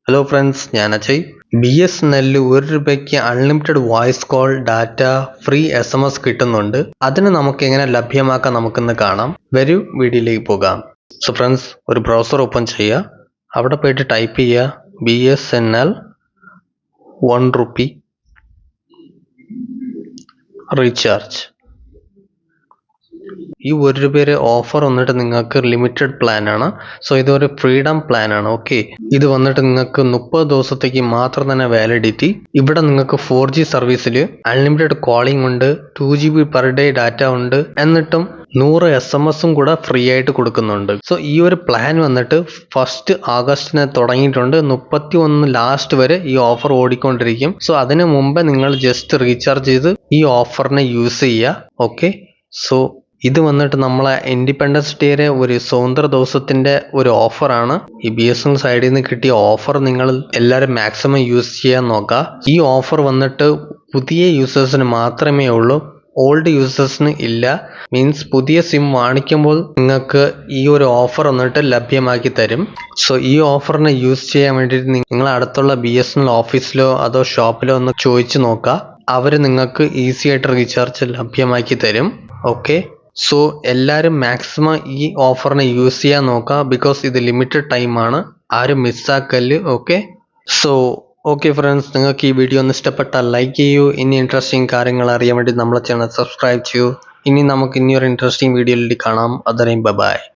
Hello friends, ഞാൻ Ajay. BSNL 1 രൂപയ്ക്ക് unlimited voice call, data, free SMS കിട്ടുന്നുണ്ട്. അതിന് നമുക്ക് എങ്ങനെ ലഭ്യമാക്കാം നമുക്കിന്ന് കാണാം. വരൂ വീഡിയോയിലേക്ക് പോകാം. സോ ഫ്രണ്ട്സ്, ഒരു ബ്രൗസർ ഓപ്പൺ ചെയ്യുക. അവിടെ പോയിട്ട് ടൈപ്പ് ചെയ്യുക BSNL 1 rupee റീചാർജ്. ഈ 1 രൂപയുടെ ഓഫർ വന്നിട്ട് നിങ്ങൾക്ക് ലിമിറ്റഡ് പ്ലാൻ ആണ്. സോ ഇതൊരു ഫ്രീഡം പ്ലാൻ ആണ്. ഓക്കെ, ഇത് വന്നിട്ട് നിങ്ങൾക്ക് 30 ദിവസത്തേക്ക് മാത്രം തന്നെ വാലിഡിറ്റി. ഇവിടെ നിങ്ങൾക്ക് 4G സർവീസിൽ അൺലിമിറ്റഡ് കോളിംഗ് ഉണ്ട്, 2GB പെർ ഡേ ഡാറ്റ ഉണ്ട്, എന്നിട്ടും 100 SMS കൂടെ ഫ്രീ ആയിട്ട് കൊടുക്കുന്നുണ്ട്. സോ ഈ ഒരു പ്ലാൻ വന്നിട്ട് 1 ആഗസ്റ്റിന് തുടങ്ങിയിട്ടുണ്ട്. 31 ലാസ്റ്റ് വരെ ഈ ഓഫർ ഓടിക്കൊണ്ടിരിക്കും. സോ അതിന് മുമ്പേ നിങ്ങൾ ജസ്റ്റ് റീചാർജ് ചെയ്ത് ഈ ഓഫറിനെ യൂസ് ചെയ്യുക. ഓക്കെ, സോ ഇത് വന്നിട്ട് നമ്മളെ ഇൻഡിപെൻഡൻസ് ഡേയുടെ ഒരു സ്വതന്ത്ര ദിവസത്തിന്റെ ഒരു ഓഫറാണ്. ഈ BSNL സൈഡിൽ നിന്ന് കിട്ടിയ ഓഫർ നിങ്ങൾ എല്ലാവരും മാക്സിമം യൂസ് ചെയ്യാൻ നോക്കുക. ഈ ഓഫർ വന്നിട്ട് പുതിയ യൂസേഴ്സിന് മാത്രമേ ഉള്ളൂ, ഓൾഡ് യൂസേഴ്സിന് ഇല്ല. മീൻസ് പുതിയ സിം വാങ്ങിക്കുമ്പോൾ നിങ്ങൾക്ക് ഈ ഒരു ഓഫർ വന്നിട്ട് ലഭ്യമാക്കി തരും. സോ ഈ ഓഫറിനെ യൂസ് ചെയ്യാൻ വേണ്ടിയിട്ട് നിങ്ങൾ അടുത്തുള്ള BSNL ഓഫീസിലോ അതോ ഷോപ്പിലോ ഒന്ന് ചോദിച്ചു നോക്കുക. അവർ നിങ്ങൾക്ക് ഈസി ആയിട്ട് റീചാർജ് ലഭ്യമാക്കി തരും. ഓക്കെ, സോ എല്ലാവരും മാക്സിമം ഈ ഓഫറിനെ യൂസ് ചെയ്യാൻ നോക്കുക. ബിക്കോസ് ഇത് ലിമിറ്റഡ് ടൈമാണ്, ആരും മിസ്സാക്കല്ല്. ഓക്കെ, സോ ഓക്കെ ഫ്രണ്ട്സ്, നിങ്ങൾക്ക് ഈ വീഡിയോ ഒന്ന് ഇഷ്ടപ്പെട്ടാൽ ലൈക്ക് ചെയ്യൂ. ഇനി ഇൻട്രസ്റ്റിംഗ് കാര്യങ്ങൾ അറിയാൻ വേണ്ടി നമ്മളെ ചാനൽ സബ്സ്ക്രൈബ് ചെയ്യൂ. ഇനി നമുക്ക് ഇനിയൊരു ഇൻട്രസ്റ്റിംഗ് വീഡിയോയിൽ കാണാം. അതുവരെയും ബൈ.